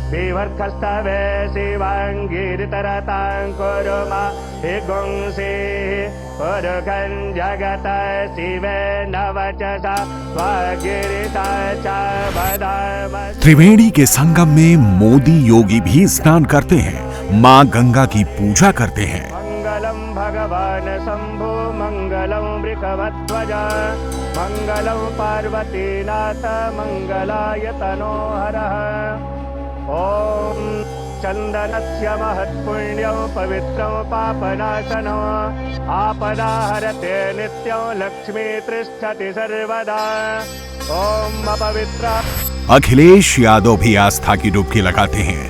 विवर्खस्तवे शिवाङ्गिरितरतां Kuruma हि गुंसे पुरुषं जगत शिवेन वचसा स्वगिरिता च वदामि। त्रिवेणी के संगम में मोदी योगी भी स्नान करते हैं, मां गंगा की पूजा करते हैं। मंगलम भगवान शंभु मंगलम वृषभध्वज मंगलम पार्वतीनाथ मंगलाय तनोहरः। ओम चंदनस्य महत्पुण्यं पवित्रं पापनाशनं आपदाहरते नित्यं लक्ष्मी तिष्ठति सर्वदा। ओम अपवित्र। अखिलेश यादव भी आस्था की डुबकी लगाते हैं।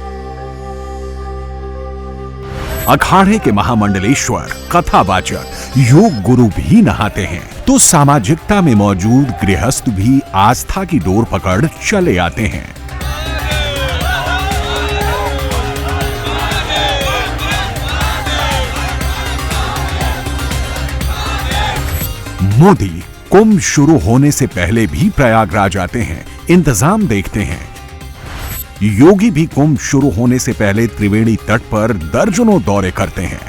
अखाड़े के महामंडलेश्वर, कथावाचक, योग गुरु भी नहाते हैं, तो सामाजिकता में मौजूद गृहस्थ भी आस्था की डोर पकड़ चले आते हैं। मोदी कुंभ शुरू होने से पहले भी प्रयागराज आते हैं, इंतजाम देखते हैं। योगी भी कुंभ शुरू होने से पहले त्रिवेणी तट पर दर्जनों दौरे करते हैं।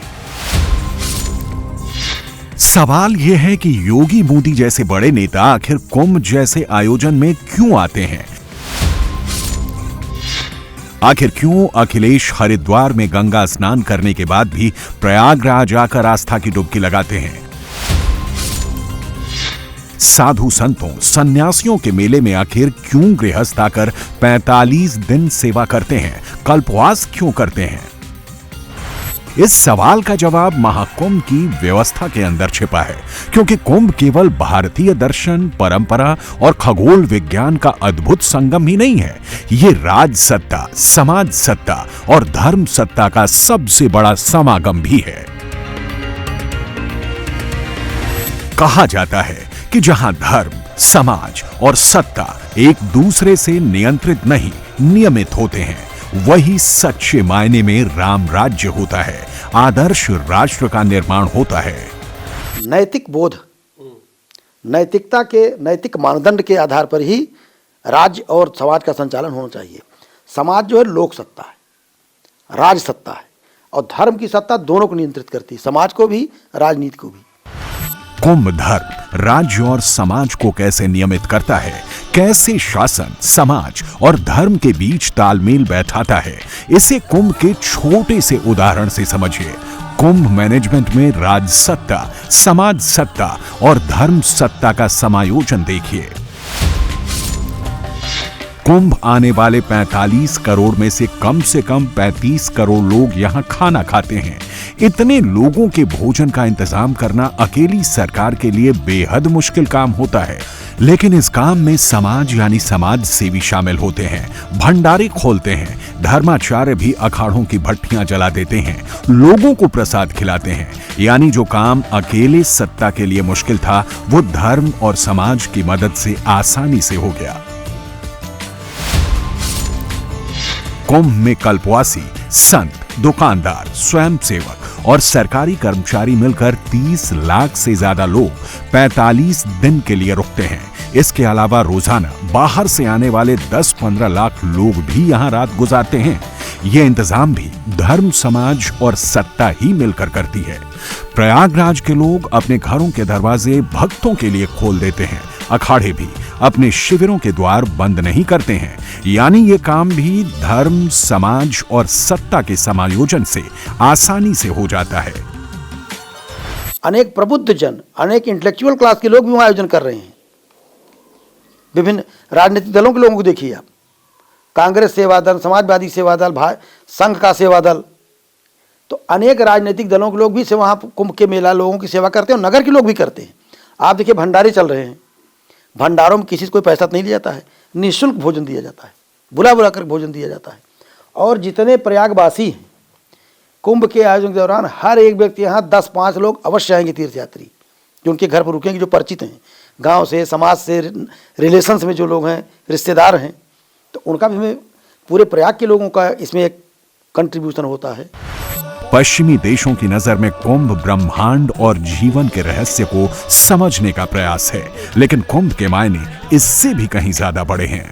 सवाल यह है कि योगी मोदी जैसे बड़े नेता आखिर कुंभ जैसे आयोजन में क्यों आते हैं? आखिर क्यों अखिलेश हरिद्वार में गंगा स्नान करने के बाद भी प्रयागराज आकर आस्था की डुबकी लगाते हैं? साधु संतों, सन्यासियों के मेले में आखिर क्यों गृहस्थ आकर 45 दिन सेवा करते हैं, कल्पवास क्यों करते हैं? इस सवाल का जवाब महाकुंभ की व्यवस्था के अंदर छिपा है, क्योंकि कुंभ केवल भारतीय दर्शन, परंपरा और खगोल विज्ञान का अद्भुत संगम ही नहीं है, ये राज सत्ता, समाज सत्ता और धर्म सत्ता का सबसे बड़ा समागम भी है। कहा जाता है कि जहां धर्म, समाज और सत्ता एक दूसरे से नियंत्रित नहीं, नियमित होते हैं, वही सच्चे मायने में राम राज्य होता है, आदर्श राष्ट्र का निर्माण होता है। नैतिक बोध, नैतिकता के नैतिक मानदंड के आधार पर ही राज्य और समाज का संचालन होना चाहिए। समाज जो है लोक सत्ता है, राज सत्ता है, और धर्म की सत्ता दोनों को नियंत्रित करती है, समाज को भी, राजनीति को भी। कुंभ धर्म, राज्य और समाज को कैसे नियमित करता है, कैसे शासन, समाज और धर्म के बीच तालमेल बैठाता है, इसे कुंभ के छोटे से उदाहरण से समझिए। कुंभ मैनेजमेंट में राज सत्ता, समाज सत्ता और धर्म सत्ता का समायोजन देखिए। कुंभ आने वाले 45 करोड़ में से कम 35 करोड़ लोग यहां खाना खाते हैं। इतने लोगों के भोजन का इंतजाम करना अकेली सरकार के लिए बेहद मुश्किल काम होता है, लेकिन इस काम में समाज यानी समाज सेवी शामिल होते हैं, भंडारे खोलते हैं, धर्माचार्य भी अखाड़ों की भट्टियां जला देते हैं, लोगों को प्रसाद खिलाते हैं। यानी जो काम अकेले सत्ता के लिए मुश्किल था, वो धर्म और समाज की मदद से आसानी से हो गया। कुंभ में कल्पवासी, संत, दुकानदार, स्वयंसेवक और सरकारी कर्मचारी मिलकर 30 लाख से ज्यादा लोग 45 दिन के लिए रुकते हैं। इसके अलावा रोजाना बाहर से आने वाले 10-15 लाख लोग भी यहां रात गुजारते हैं। ये इंतजाम भी धर्म, समाज और सत्ता ही मिलकर करती है। प्रयागराज के लोग अपने घरों के दरवाजे भक्तों के लिए खोल देते हैं, अखाड़े भी अपने शिविरों के द्वार बंद नहीं करते हैं। यानी ये काम भी धर्म, समाज और सत्ता के समायोजन से आसानी से हो जाता है। अनेक प्रबुद्ध जन, अनेक इंटेलेक्चुअल क्लास के लोग भी वहां आयोजन कर रहे हैं। विभिन्न राजनीतिक दलों के लोगों को देखिए आप, कांग्रेस सेवा दल, समाजवादी सेवा दल, संघ का सेवा दल, तो अनेक राजनीतिक दलों के लोग भी वहां कुंभ के मेला लोगों की सेवा करते हैं, और नगर के लोग भी करते हैं। आप देखिए भंडारे चल रहे हैं, भंडारों में किसी से कोई पैसा नहीं लिया जाता है, निःशुल्क भोजन दिया जाता है, बुला बुला कर भोजन दिया जाता है। और जितने प्रयागवासी हैं, कुंभ के आयोजन के दौरान हर एक व्यक्ति यहाँ 10-5 लोग अवश्य आएंगे, तीर्थयात्री जो उनके घर पर रुकेंगे, जो परिचित हैं, गांव से, समाज से, रिलेशंस में जो लोग हैं, रिश्तेदार हैं, तो उनका भी हमें, पूरे प्रयाग के लोगों का इसमें एक कंट्रीब्यूशन होता है। पश्चिमी देशों की नजर में कुंभ ब्रह्मांड और जीवन के रहस्य को समझने का प्रयास है, लेकिन कुंभ के मायने इससे भी कहीं ज्यादा बड़े हैं।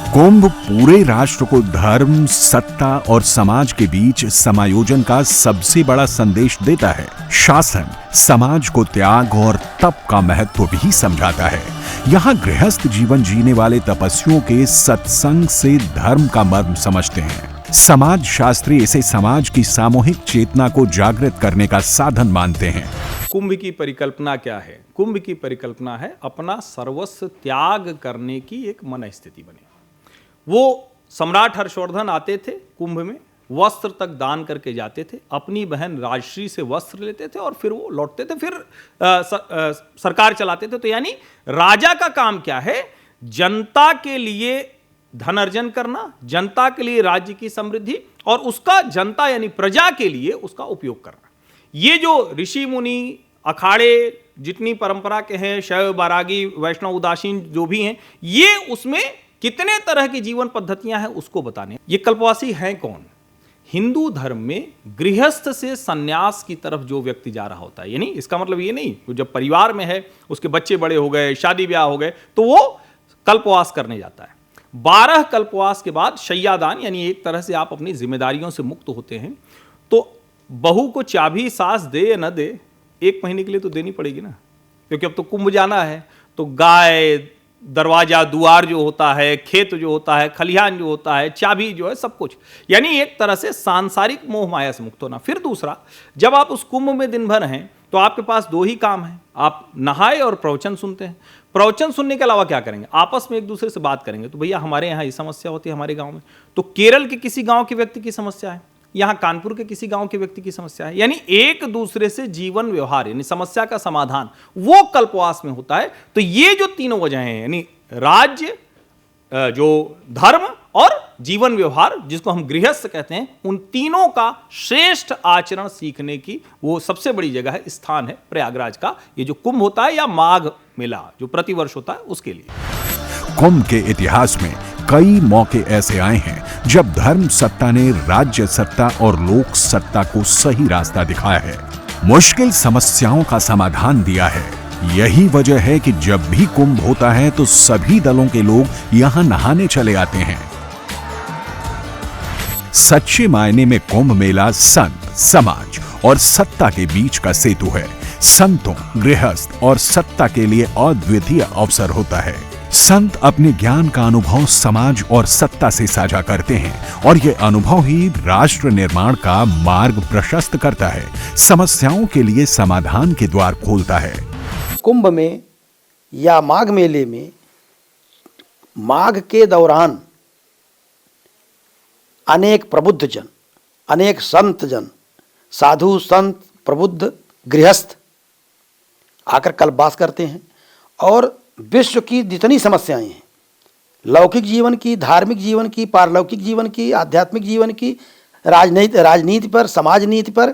कुंभ पूरे राष्ट्र को धर्म, सत्ता और समाज के बीच समायोजन का सबसे बड़ा संदेश देता है। शासन समाज को त्याग और तप का महत्व भी समझाता है। यहाँ गृहस्थ जीवन जीने वाले तपस्वियों के सत्संग से धर्म का मर्म समझते हैं। समाज शास्त्री इसे समाज की सामूहिक चेतना को जागृत करने का साधन मानते हैं। कुंभ की परिकल्पना क्या है? कुंभ की परिकल्पना है अपना सर्वस्व त्याग करने की एक मन स्थिति बने। वो सम्राट हर्षवर्धन आते थे कुंभ में, वस्त्र तक दान करके जाते थे, अपनी बहन राजश्री से वस्त्र लेते थे और फिर वो लौटते थे, फिर सरकार चलाते थे। तो यानी राजा का काम क्या है? जनता के लिए धन अर्जन करना, जनता के लिए राज्य की समृद्धि और उसका जनता यानी प्रजा के लिए उसका उपयोग करना। ये जो ऋषि मुनि अखाड़े जितनी परंपरा के हैं, शैव बैरागी वैष्णव उदासीन जो भी हैं, ये उसमें कितने तरह की जीवन पद्धतियां हैं उसको बताने। ये कल्पवासी हैं कौन? हिंदू धर्म में गृहस्थ से सन्यास की तरफ जो व्यक्ति जा रहा होता है, यानी इसका मतलब ये नहीं वो जब परिवार में है, उसके बच्चे बड़े हो गए, शादी ब्याह हो गए, तो वो कल्पवास करने जाता है। 12 कल्पवास के बाद शय्यादान, यानी एक तरह से आप अपनी जिम्मेदारियों से मुक्त होते हैं। तो बहू को चाबी सास दे या न दे, 1 महीने के लिए तो देनी पड़ेगी ना, क्योंकि अब तो कुंभ जाना है। तो गाय, दरवाजा, द्वार जो होता है, खेत जो होता है, खलिहान जो होता है, चाबी जो है, सब कुछ, यानी एक तरह से सांसारिक मोह माया से मुक्त होना। फिर दूसरा, जब आप उस कुंभ में दिन भर हैं तो आपके पास 2 ही काम हैं, आप नहाए और प्रवचन सुनते हैं। प्रवचन सुनने के अलावा क्या करेंगे? आपस में एक दूसरे से बात करेंगे। तो भैया हमारे यहाँ ये समस्या होती है हमारे गांव में, तो केरल के किसी गांव के व्यक्ति की समस्या है, यहाँ कानपुर के किसी गांव के व्यक्ति की समस्या है, यानी एक दूसरे से जीवन व्यवहार यानी समस्या का समाधान वो कल्पवास में होता है। तो ये जो तीनों वजह हैं, यानी राज्य, जो धर्म और जीवन व्यवहार जिसको हम गृहस्थ कहते हैं, उन तीनों का श्रेष्ठ आचरण सीखने की वो सबसे बड़ी जगह है, स्थान है प्रयागराज का ये जो कुंभ होता है या माघ मेला जो प्रतिवर्ष होता है उसके लिए। कुंभ के इतिहास में कई मौके ऐसे आए हैं जब धर्म सत्ता ने राज्य सत्ता और लोक सत्ता को सही रास्ता दिखाया है, मुश्किल समस्याओं का समाधान दिया है। यही वजह है कि जब भी कुंभ होता है तो सभी दलों के लोग यहां नहाने चले आते हैं। सच्चे मायने में कुंभ मेला संत, समाज और सत्ता के बीच का सेतु है। संतों, गृहस्थ और सत्ता के लिए अद्वितीय अवसर होता है। संत अपने ज्ञान का अनुभव समाज और सत्ता से साझा करते हैं और यह अनुभव ही राष्ट्र निर्माण का मार्ग प्रशस्त करता है, समस्याओं के लिए समाधान के द्वार खोलता है। कुंभ में या माघ मेले में माघ के दौरान अनेक प्रबुद्ध जन, अनेक संत जन, साधु संत, प्रबुद्ध, गृहस्थ आकर कल्पवास करते हैं और विश्व की जितनी समस्याएं हैं, लौकिक जीवन की, धार्मिक जीवन की, पारलौकिक जीवन की, आध्यात्मिक जीवन की, राजनीति पर, समाज नीति पर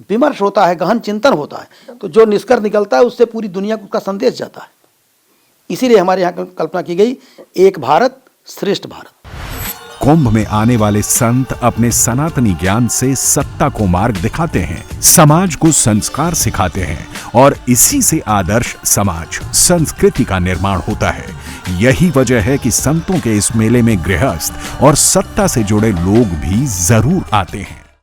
विमर्श होता है, गहन चिंतन होता है। तो जो निष्कर्ष निकलता है उससे पूरी दुनिया को उसका संदेश जाता है। इसीलिए हमारे यहाँ कल्पना की गई एक भारत श्रेष्ठ भारत। कुंभ में आने वाले संत अपने सनातनी ज्ञान से सत्ता को मार्ग दिखाते हैं, समाज को संस्कार सिखाते हैं और इसी से आदर्श समाज, संस्कृति का निर्माण होता है। यही वजह है कि संतों के इस मेले में गृहस्थ और सत्ता से जुड़े लोग भी जरूर आते हैं।